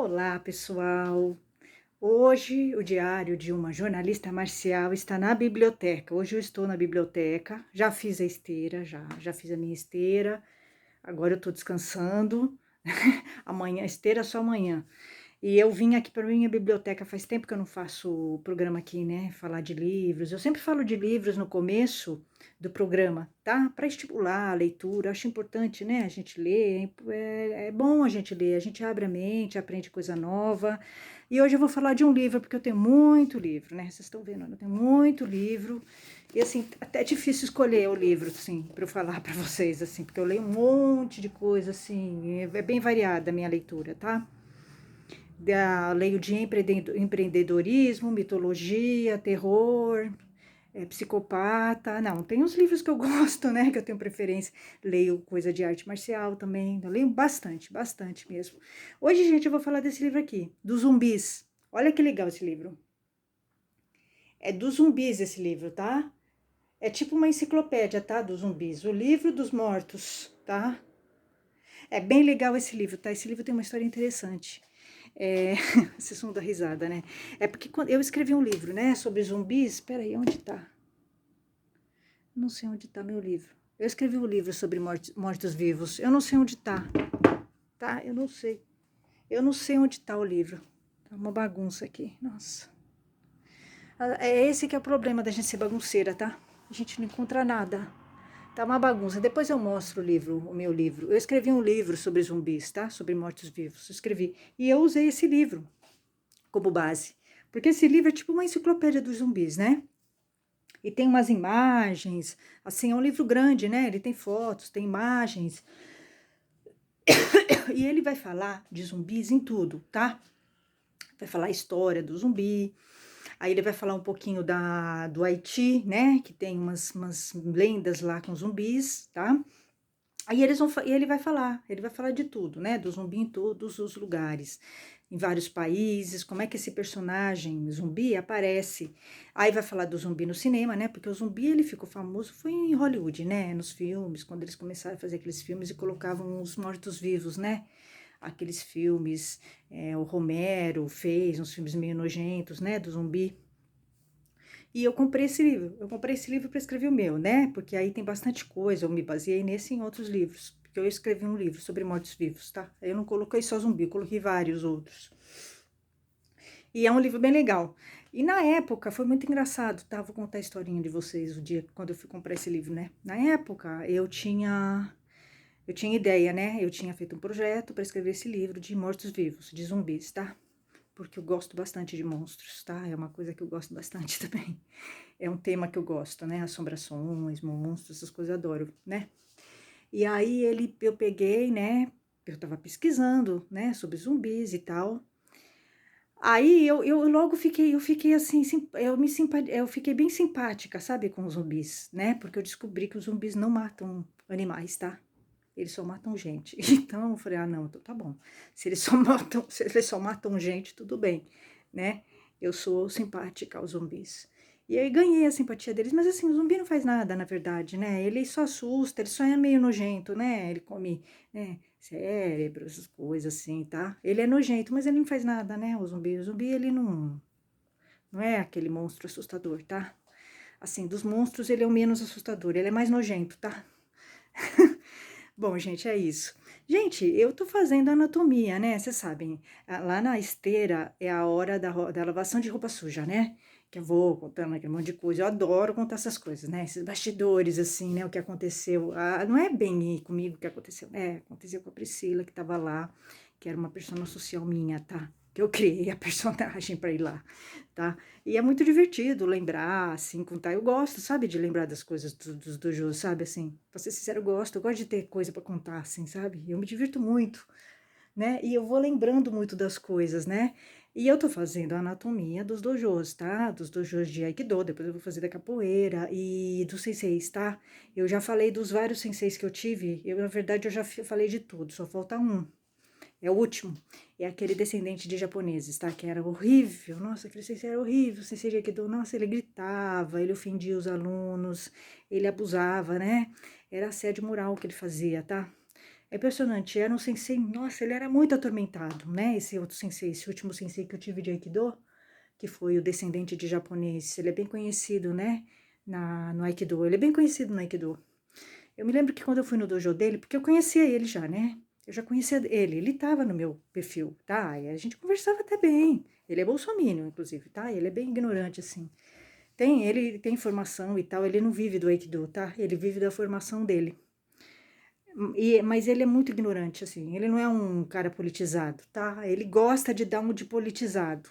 Olá, pessoal! Hoje o diário de uma jornalista marcial está na biblioteca. Hoje eu estou na biblioteca, já fiz a esteira, já fiz a minha esteira. Agora eu estou descansando. Amanhã, esteira só amanhã. E eu vim aqui para minha biblioteca, faz tempo que eu não faço o programa aqui, né? Falar de livros. Eu sempre falo de livros no começo do programa, tá? Para estimular a leitura. Eu acho importante, né? A gente ler. É bom a gente ler. A gente abre a mente, aprende coisa nova. E hoje eu vou falar de um livro, porque eu tenho muito livro, né? Vocês estão vendo, eu tenho muito livro. E assim, até é difícil escolher o livro, assim, para eu falar para vocês, assim, porque eu leio um monte de coisa, assim, é bem variada a minha leitura, tá? Leio de empreendedorismo, mitologia, terror, psicopata. Não, tem os livros que eu gosto, né? Que eu tenho preferência. Leio coisa de arte marcial também. Eu leio bastante, bastante mesmo. Hoje, gente, eu vou falar desse livro aqui, dos zumbis. Olha que legal esse livro. É dos zumbis esse livro, tá? É tipo uma enciclopédia, tá? Dos zumbis. O livro dos mortos, tá? É bem legal esse livro, tá? Esse livro tem uma história interessante. Esse som da risada, né? É porque quando eu escrevi um livro, né, sobre zumbis. Espera aí, onde tá? Não sei onde tá meu livro. Eu escrevi um livro sobre mortos-vivos. Eu não sei onde tá. Tá? Eu não sei. Eu não sei onde tá o livro. Tá uma bagunça aqui. Nossa. É esse que é o problema da gente ser bagunceira, tá? A gente não encontra nada. Tá uma bagunça. Depois eu mostro o livro, o meu livro. Eu escrevi um livro sobre zumbis, tá? Sobre mortos-vivos. Escrevi. E eu usei esse livro como base. Porque esse livro é tipo uma enciclopédia dos zumbis, né? E tem umas imagens, assim, é um livro grande, né? Ele tem fotos, tem imagens. E ele vai falar de zumbis em tudo, tá? Vai falar a história do zumbi. Aí ele vai falar um pouquinho do Haiti, né? Que tem umas lendas lá com zumbis, tá? Aí ele vai falar de tudo, né? Do zumbi em todos os lugares, em vários países, como é que esse personagem zumbi aparece. Aí vai falar do zumbi no cinema, né? Porque o zumbi ele ficou famoso, foi em Hollywood, né? Nos filmes, quando eles começaram a fazer aqueles filmes e colocavam os mortos-vivos, né? Aqueles filmes, o Romero fez uns filmes meio nojentos, né? Do zumbi. E eu comprei esse livro. Eu comprei esse livro para escrever o meu, né? Porque aí tem bastante coisa. Eu me baseei nesse e em outros livros. Porque eu escrevi um livro sobre mortos-vivos, tá? Eu não coloquei só zumbi, eu coloquei vários outros. E é um livro bem legal. E na época foi muito engraçado, tá? Vou contar a historinha de vocês o dia quando eu fui comprar esse livro, né? Na época eu tinha ideia, né? Eu tinha feito um projeto para escrever esse livro de mortos-vivos, de zumbis, tá? Porque eu gosto bastante de monstros, tá? É uma coisa que eu gosto bastante também. É um tema que eu gosto, né? Assombrações, monstros, essas coisas eu adoro, né? E aí eu peguei, né? Eu tava pesquisando, né? Sobre zumbis e tal. Aí eu logo eu fiquei assim, eu fiquei bem simpática, sabe? Com os zumbis, né? Porque eu descobri que os zumbis não matam animais, tá? Eles só matam gente. Então eu falei, ah, não, então tá bom. Se eles só matam gente, tudo bem, né? Eu sou simpática aos zumbis. E aí ganhei a simpatia deles, mas assim, o zumbi não faz nada, na verdade, né? Ele só assusta, ele só é meio nojento, né? Ele come, né, cérebro, essas coisas assim, tá? Ele é nojento, mas ele não faz nada, né? O zumbi ele não é aquele monstro assustador, tá? Assim, dos monstros ele é o menos assustador, ele é mais nojento, tá? Bom, gente, é isso. Gente, eu tô fazendo anatomia, né? Vocês sabem, lá na esteira é a hora da lavação de roupa suja, né? Que eu vou contando aquele monte de coisa. Eu adoro contar essas coisas, né? Esses bastidores, assim, né? O que aconteceu. Não é bem comigo que aconteceu. Aconteceu com a Priscila, que tava lá, que era uma persona social minha, tá? Que eu criei a personagem pra ir lá, tá? E é muito divertido lembrar, assim, contar. Eu gosto, sabe, de lembrar das coisas dos dojos, sabe, assim. Pra ser sincero, eu gosto de ter coisa pra contar, assim, sabe? Eu me divirto muito, né? E eu vou lembrando muito das coisas, né? E eu tô fazendo a anatomia dos dojos, tá? Dos dojos de Aikido, depois eu vou fazer da capoeira e dos senseis, tá? Eu já falei dos vários senseis que eu tive, na verdade, eu já falei de tudo, só falta um. É o último. É aquele descendente de japoneses, tá? Que era horrível. Nossa, aquele sensei era horrível. O sensei de Aikido, nossa, ele gritava, ele ofendia os alunos, ele abusava, né? Era assédio moral que ele fazia, tá? É impressionante, era um sensei, nossa, ele era muito atormentado, né? Esse outro sensei, esse último sensei que eu tive de Aikido, que foi o descendente de japonês, ele é bem conhecido, né? No Aikido, ele é bem conhecido no Aikido. Eu me lembro que quando eu fui no dojo dele, porque eu conhecia ele já, né? Eu já conhecia ele tava no meu perfil, tá? E a gente conversava até bem. Ele é bolsominion, inclusive, tá? Ele é bem ignorante, assim. Ele tem formação e tal, ele não vive do Aikido, tá? Ele vive da formação dele. Mas ele é muito ignorante, assim, ele não é um cara politizado, tá? Ele gosta de dar um de politizado,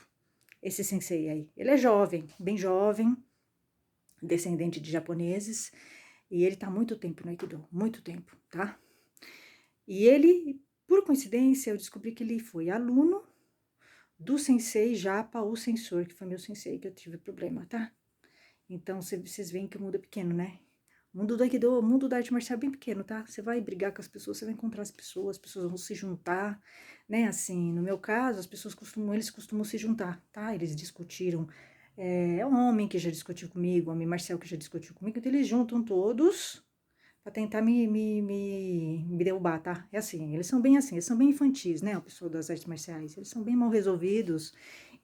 esse sensei aí. Ele é jovem, bem jovem, descendente de japoneses, e ele tá há muito tempo no Aikido, muito tempo, tá? E ele, por coincidência, eu descobri que ele foi aluno do sensei Japa, o sensor, que foi meu sensei, que eu tive problema, tá? Então, vocês veem que o mundo é pequeno, né? O mundo do Aikido, o mundo da arte marcial é bem pequeno, tá? Você vai brigar com as pessoas, você vai encontrar as pessoas vão se juntar, né? Assim, no meu caso, eles costumam se juntar, tá? Eles discutiram, é um homem que já discutiu comigo, um homem marcial que já discutiu comigo, então eles juntam todos pra tentar me derrubar, tá? É assim, eles são bem assim, eles são bem infantis, né? O pessoal das artes marciais, eles são bem mal resolvidos.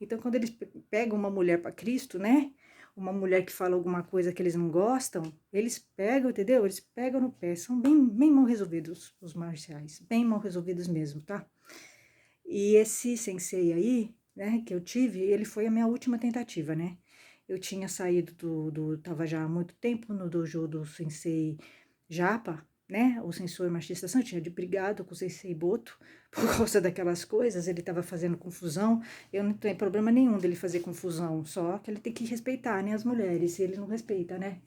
Então, quando eles pegam uma mulher para Cristo, né? Uma mulher que fala alguma coisa que eles não gostam, eles pegam, entendeu? Eles pegam no pé, são bem mal resolvidos os marciais, bem mal resolvidos mesmo, tá? E esse sensei aí, né, que eu tive, ele foi a minha última tentativa, né? Eu tinha saído tava já há muito tempo no dojo do sensei Japa, né? O sensor machista San tinha de brigado com o sensei Boto por causa daquelas coisas, ele tava fazendo confusão. Eu não tenho problema nenhum dele fazer confusão, só que ele tem que respeitar, né, as mulheres, e ele não respeita, né?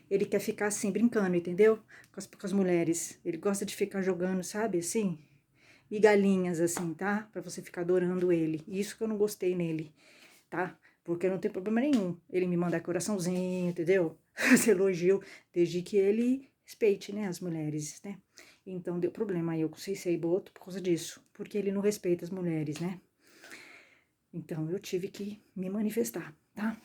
Ele quer ficar assim, brincando, entendeu? Com as mulheres. Ele gosta de ficar jogando, sabe, assim? Migalhinhas, assim, tá? Pra você ficar adorando ele. Isso que eu não gostei nele, tá? Porque não tem problema nenhum ele me mandar coraçãozinho, entendeu? Fazer elogio, desde que ele respeite, né, as mulheres, né? Então deu problema aí eu com o Sensei Boto por causa disso, porque ele não respeita as mulheres, né? Então eu tive que me manifestar, tá?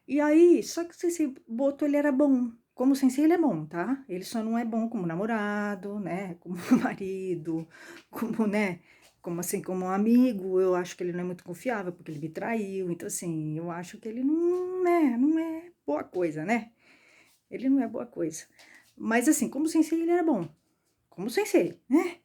E aí, só que o Sensei Boto, ele era bom. Como sensei, ele é bom, tá? Ele só não é bom como namorado, né? Como marido, como, né? Como assim, como amigo. Eu acho que ele não é muito confiável, porque ele me traiu. Então, assim, eu acho que ele não é boa coisa, né? Ele não é boa coisa. Mas, assim, como sensei, ele era bom. Como sensei, né?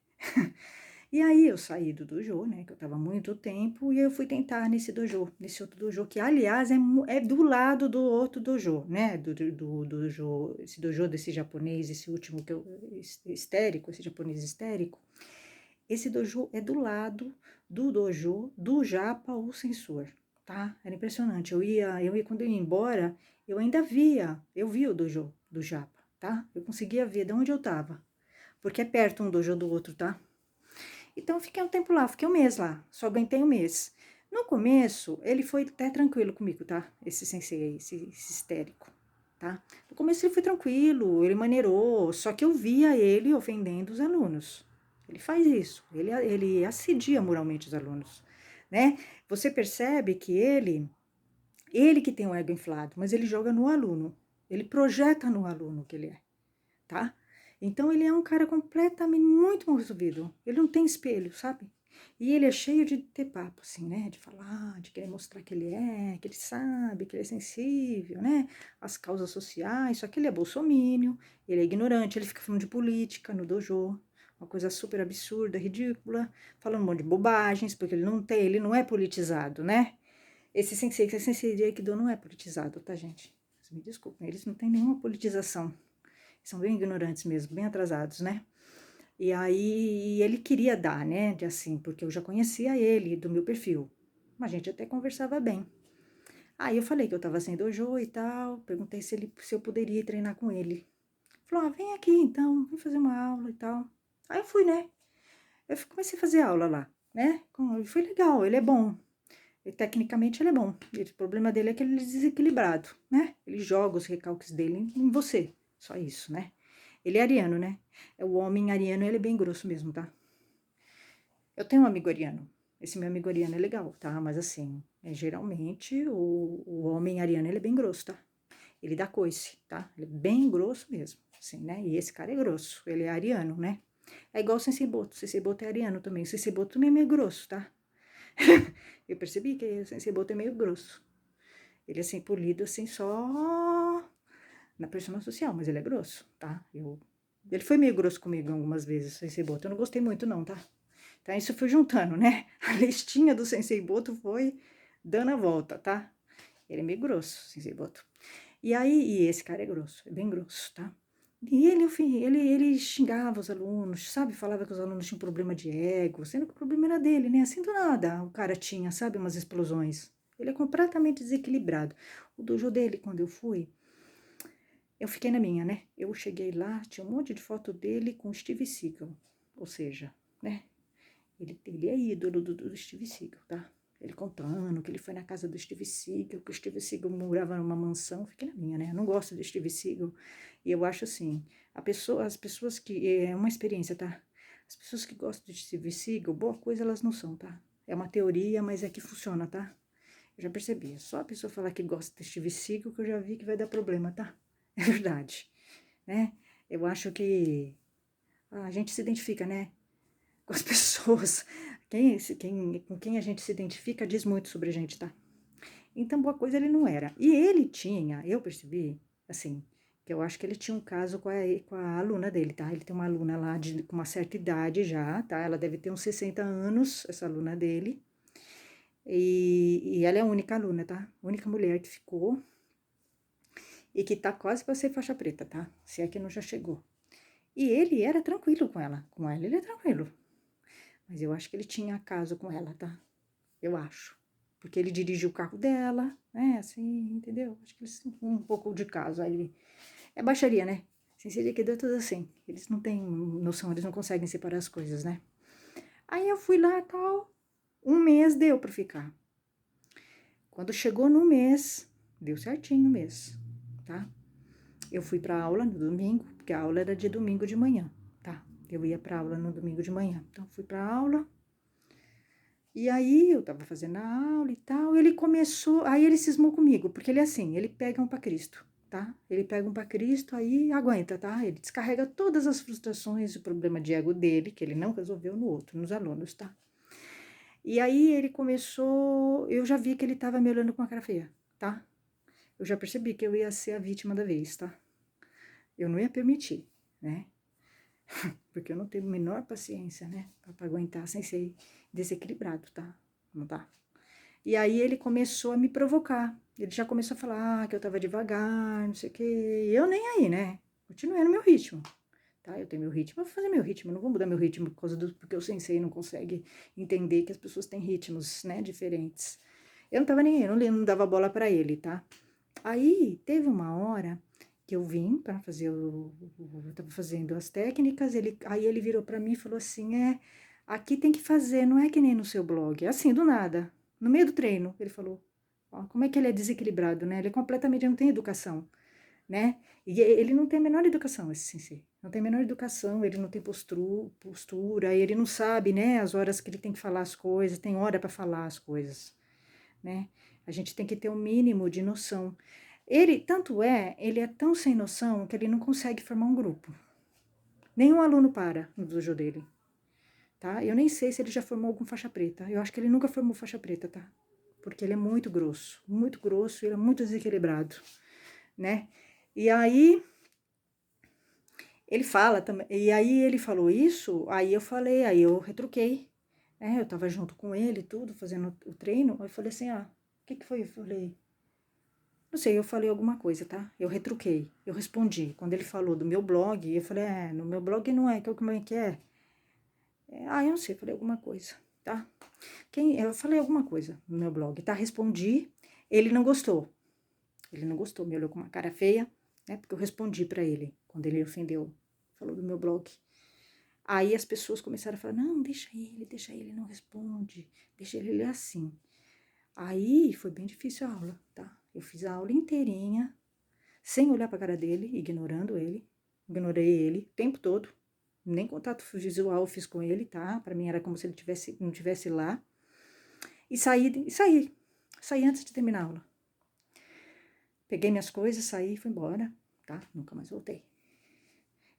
E aí eu saí do dojo, né, que eu tava há muito tempo, e eu fui tentar nesse dojo, nesse outro dojo, que aliás é do lado do outro dojo, né, do dojo, esse dojo desse japonês, esse último que eu, histérico, esse japonês histérico, esse dojo é do lado do dojo do Japa, o sensor, tá? Era impressionante, quando eu ia embora, eu via o dojo do Japa, tá? Eu conseguia ver de onde eu tava, porque é perto um dojo do outro, tá? Então, eu fiquei um tempo lá, fiquei um mês lá, só aguentei um mês. No começo, ele foi até tranquilo comigo, tá? Esse sensei aí, esse histérico, tá? No começo ele foi tranquilo, ele maneirou, só que eu via ele ofendendo os alunos. Ele faz isso, ele assedia moralmente os alunos, né? Você percebe que ele que tem o ego inflado, mas ele joga no aluno, ele projeta no aluno que ele é, tá? Então ele é um cara completamente muito mal resolvido. Ele não tem espelho, sabe? E ele é cheio de ter papo, assim, né? De falar, de querer mostrar que ele sabe, que ele é sensível, né? As causas sociais, só que ele é bolsomínio, ele é ignorante, ele fica falando de política no dojo, uma coisa super absurda, ridícula, falando um monte de bobagens, porque ele não é politizado, né? Esse sensei de Aikido não é politizado, tá, gente? Vocês me desculpem, eles não têm nenhuma politização. São bem ignorantes mesmo, bem atrasados, né? E aí ele queria dar, né? De assim, porque eu já conhecia ele do meu perfil. A gente até conversava bem. Aí eu falei que eu tava sem dojo e tal, perguntei se eu poderia ir treinar com ele. Falou, vem aqui então, vem fazer uma aula e tal. Aí eu fui, né? Eu comecei a fazer aula lá, né? Foi legal, ele é bom. Tecnicamente ele é bom. O problema dele é que ele é desequilibrado, né? Ele joga os recalques dele em você. Só isso, né? Ele é ariano, né? O homem ariano, ele é bem grosso mesmo, tá? Eu tenho um amigo ariano. Esse meu amigo ariano é legal, tá? Mas assim, geralmente o homem ariano, ele é bem grosso, tá? Ele dá coice, tá? Ele é bem grosso mesmo, assim, né? E esse cara é grosso, ele é ariano, né? É igual o Sensei Boto. O Sensei Boto é ariano também. O Sensei Boto também é meio grosso, tá? Eu percebi que o Sensei Boto é meio grosso. Ele é assim, polido assim, só na persona social, mas ele é grosso, tá? Ele foi meio grosso comigo algumas vezes, o Sensei Boto. Eu não gostei muito não, tá? Então isso foi juntando, né? A listinha do Sensei Boto foi dando a volta, tá? Ele é meio grosso, o Sensei Boto. E aí, e esse cara é grosso, é bem grosso, tá? E ele xingava os alunos, sabe? Falava que os alunos tinham problema de ego, sendo que o problema era dele, né? Assim do nada, o cara tinha, sabe? Umas explosões. Ele é completamente desequilibrado. O dojo dele, quando eu fui, eu fiquei na minha, né? Eu cheguei lá, tinha um monte de foto dele com o Steve Seagal. Ou seja, né? Ele é ídolo do Steve Seagal, tá? Ele contando que ele foi na casa do Steve Seagal, que o Steve Seagal morava numa mansão. Fiquei na minha, né? Eu não gosto do Steve Seagal. E eu acho assim, as pessoas que... É uma experiência, tá? As pessoas que gostam de Steve Seagal, boa coisa elas não são, tá? É uma teoria, mas é que funciona, tá? Eu já percebi. É só a pessoa falar que gosta de Steve Seagal que eu já vi que vai dar problema, tá? É verdade, né? Eu acho que a gente se identifica, né? Com as pessoas. Com quem a gente se identifica diz muito sobre a gente, tá? Então, boa coisa ele não era. E ele tinha, eu percebi, assim, que eu acho que ele tinha um caso com a aluna dele, tá? Ele tem uma aluna lá com uma certa idade já, tá? Ela deve ter uns 60 anos, essa aluna dele. E ela é a única aluna, tá? A única mulher que ficou e que tá quase pra ser faixa preta, tá? Se é que não já chegou. E ele era tranquilo com ela. Com ela ele é tranquilo. Mas eu acho que ele tinha caso com ela, tá? Eu acho. Porque ele dirigiu o carro dela, né? Assim, entendeu? Acho que eles têm um pouco de caso. Aí é baixaria, né? Sem seria que deu tudo assim. Eles não têm noção, eles não conseguem separar as coisas, né? Aí eu fui lá tal. Um mês deu pra ficar. Quando chegou no mês, deu certinho o mês, tá? Eu fui pra aula no domingo, porque a aula era de domingo de manhã, tá? Eu ia pra aula no domingo de manhã. Então, fui pra aula. E aí, eu tava fazendo a aula e tal, ele começou, aí ele cismou comigo, porque ele é assim, ele pega um pra Cristo, tá? Ele pega um pra Cristo, aí aguenta, tá? Ele descarrega todas as frustrações e o problema de ego dele, que ele não resolveu no outro, nos alunos, tá? E aí, ele começou, eu já vi que ele tava me olhando com a cara feia, tá? Eu já percebi que eu ia ser a vítima da vez, tá? Eu não ia permitir, né? Porque eu não tenho a menor paciência, né? Pra aguentar sem ser desequilibrado, tá? Não tá? E aí ele começou a me provocar. Ele já começou a falar que eu tava devagar, não sei o quê. E eu nem aí, né? Continuei no meu ritmo, tá? Eu tenho meu ritmo, eu vou fazer meu ritmo. Eu não vou mudar meu ritmo porque o sensei não consegue entender que as pessoas têm ritmos, né? Diferentes. Eu não tava nem aí, eu não dava bola pra ele, tá? Aí teve uma hora que eu vim para fazer eu tava fazendo as técnicas, aí ele virou para mim e falou assim: aqui tem que fazer, não é que nem no seu blog". Assim, do nada, no meio do treino, ele falou. Ó, como é que ele é desequilibrado, né? Ele é completamente não tem educação, né? E ele não tem a menor educação, esse sensei. Não tem a menor educação, ele não tem postura, ele não sabe, né, as horas que ele tem que falar as coisas, tem hora para falar as coisas, né? A gente tem que ter um mínimo de noção. Ele é tão sem noção que ele não consegue formar um grupo. Nenhum aluno para no dojo dele, tá? Eu nem sei se ele já formou algum faixa preta. Eu acho que ele nunca formou faixa preta, tá? Porque ele é muito grosso, ele é muito desequilibrado, né? E aí ele fala também, e aí ele falou isso, aí eu falei, aí eu retruquei, né? Eu tava junto com ele, tudo, fazendo o treino, aí eu falei assim, o que foi? Eu falei, não sei, eu falei alguma coisa, tá? Eu retruquei, eu respondi. Quando ele falou do meu blog, eu falei, no meu blog não é, como é que é? Eu não sei, falei alguma coisa, tá? Eu falei alguma coisa no meu blog, tá? Respondi, ele não gostou. Ele não gostou, me olhou com uma cara feia, né? Porque eu respondi pra ele, quando ele ofendeu, falou do meu blog. Aí as pessoas começaram a falar, não, deixa ele, não responde, deixa ele assim. Aí foi bem difícil a aula, tá? Eu fiz a aula inteirinha, sem olhar pra cara dele, ignorando ele. Ignorei ele o tempo todo. Nem contato visual eu fiz com ele, tá? Pra mim era como se ele não tivesse lá. E saí antes de terminar a aula. Peguei minhas coisas, saí e fui embora, tá? Nunca mais voltei.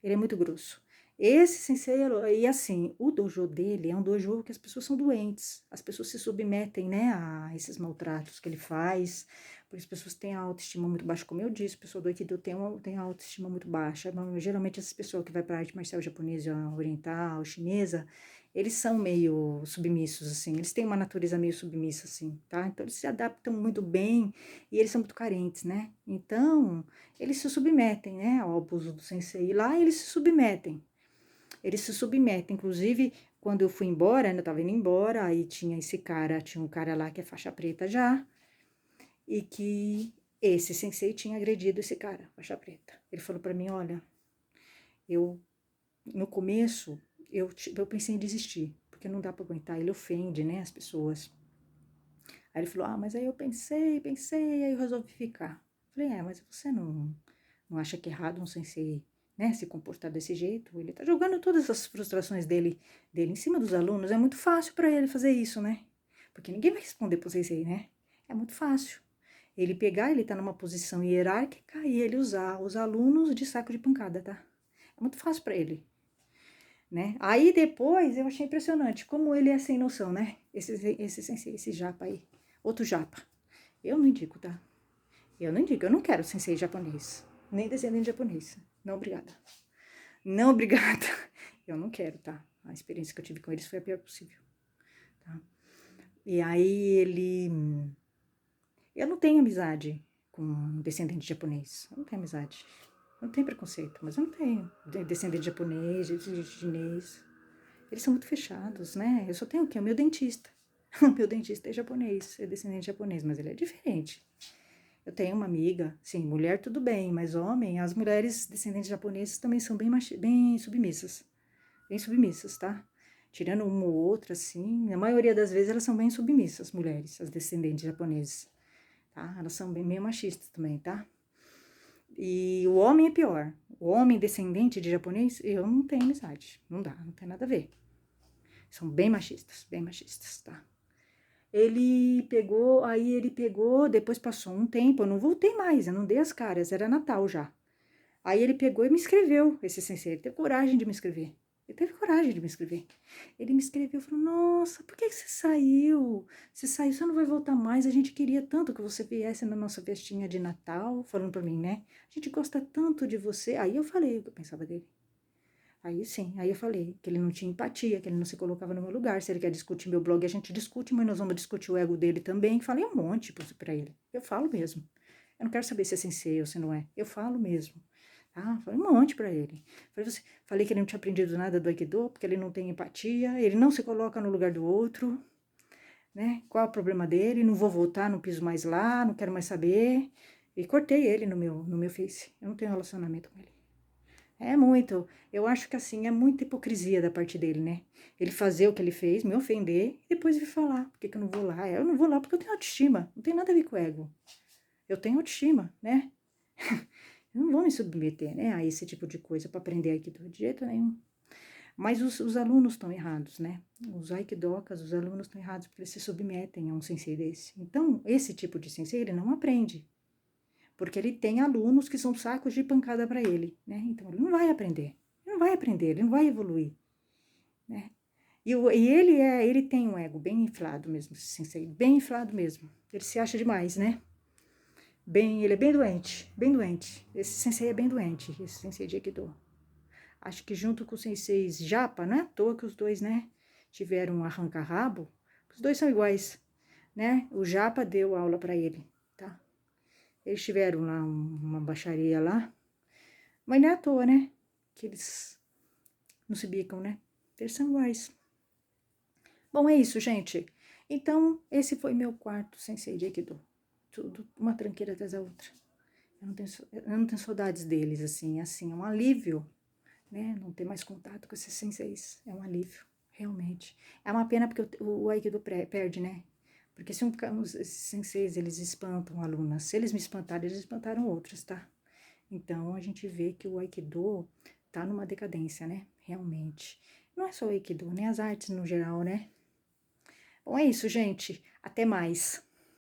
Ele é muito grosso. Esse sensei, e assim, o dojo dele é um dojo que as pessoas são doentes, as pessoas se submetem, né, a esses maltratos que ele faz, porque as pessoas têm a autoestima muito baixa, como eu disse, a pessoa do Aikido tem a autoestima muito baixa, geralmente essas pessoas que vai para a arte marcial japonesa, oriental, chinesa, eles são meio submissos, assim, eles têm uma natureza meio submissa, assim, tá? Então eles se adaptam muito bem e eles são muito carentes, né? Então, eles se submetem, né, ao abuso do sensei, e lá eles se submetem. Eles se submetem, inclusive, quando eu fui embora, né, eu tava indo embora, aí tinha um cara lá que é faixa preta já, e que esse sensei tinha agredido esse cara, faixa preta. Ele falou pra mim, olha, eu, no começo, eu pensei em desistir, porque não dá pra aguentar, ele ofende, né, as pessoas. Aí ele falou, mas aí eu pensei, aí eu resolvi ficar. Falei, mas você não acha que é errado um sensei, né, se comportar desse jeito? Ele tá jogando todas as frustrações dele em cima dos alunos. É muito fácil para ele fazer isso, né? Porque ninguém vai responder pro sensei, né? É muito fácil. Ele pegar, ele tá numa posição hierárquica e ele usar os alunos de saco de pancada, tá? É muito fácil para ele, né? Aí depois eu achei impressionante como ele é sem noção, né? Esse sensei, esse japa aí. Outro japa. Eu não indico, tá? Eu não indico, eu não quero sensei japonês, nem descendente japonês. Não, obrigada. Não, obrigada. Eu não quero, tá? A experiência que eu tive com eles foi a pior possível, tá? E aí ele... Eu não tenho amizade com um descendente japonês. Eu não tenho amizade. Eu não tenho preconceito, mas eu não tenho. Descendente japonês, chinês. Eles são muito fechados, né? Eu só tenho o quê? O meu dentista. O meu dentista é japonês, é descendente japonês, mas ele é diferente. Eu tenho uma amiga, sim, mulher tudo bem, mas homem, as mulheres descendentes japoneses também são bem submissas, tá? Tirando uma ou outra, assim, na maioria das vezes elas são bem submissas, mulheres, as descendentes japoneses, tá? Elas são bem meio machistas também, tá? E o homem é pior. O homem descendente de japonês, eu não tenho amizade, não dá, não tem nada a ver. São bem machistas, tá? Ele pegou, depois passou um tempo, eu não voltei mais, eu não dei as caras, era Natal já. Aí ele pegou e me escreveu, esse sensei, ele teve coragem de me escrever. Ele teve coragem de me escrever. Ele me escreveu e falou, nossa, por que você saiu? Você saiu, você não vai voltar mais, a gente queria tanto que você viesse na nossa festinha de Natal, falando pra mim, né? A gente gosta tanto de você. Aí eu falei o que eu pensava dele. Aí sim, aí eu falei que ele não tinha empatia, que ele não se colocava no meu lugar. Se ele quer discutir meu blog, a gente discute, mas nós vamos discutir o ego dele também. Falei um monte pra ele. Eu falo mesmo. Eu não quero saber se é sensei ou se não é. Eu falo mesmo. Tá? Falei um monte pra ele. Falei que ele não tinha aprendido nada do Aikido, porque ele não tem empatia, ele não se coloca no lugar do outro, né? Qual é o problema dele? Não vou voltar, não piso mais lá, não quero mais saber. E cortei ele no meu Face. Eu não tenho relacionamento com ele. É muito. Eu acho que assim, é muita hipocrisia da parte dele, né? Ele fazer o que ele fez, me ofender, e depois vir falar, por que que eu não vou lá? Eu não vou lá porque eu tenho autoestima, não tem nada a ver com ego. Eu tenho autoestima, né? Eu não vou me submeter, né, a esse tipo de coisa para aprender Aikido de jeito nenhum. Mas os alunos estão errados, né? Os Aikidokas, os alunos estão errados porque eles se submetem a um sensei desse. Então, esse tipo de sensei, ele não aprende. Porque ele tem alunos que são sacos de pancada para ele, né? Então ele não vai aprender. Ele não vai aprender, ele não vai evoluir, né? E ele tem um ego bem inflado mesmo, esse sensei, bem inflado mesmo. Ele se acha demais, né? Ele é bem doente, bem doente. Esse sensei é bem doente, esse sensei de Aikido. Acho que junto com os senseis Japa, não é à toa que os dois, né, tiveram um arranca-rabo. Os dois são iguais, né? O Japa deu aula para ele, tá? Eles tiveram lá uma baixaria lá, mas não é à toa, né? Que eles não se bicam, né? Eles são iguais. Bom, é isso, gente. Então, esse foi meu quarto sensei de Aikido. Tudo uma tranqueira atrás da outra. Eu não tenho saudades deles, assim, é um alívio, né? Não ter mais contato com esses senseis. É um alívio, realmente. É uma pena porque o Aikido perde, né? Porque se esses senseis, eles espantam alunas. Se eles me espantarem, eles espantaram outras, tá? Então, a gente vê que o Aikido tá numa decadência, né? Realmente. Não é só o Aikido, né? As artes no geral, né? Bom, é isso, gente. Até mais.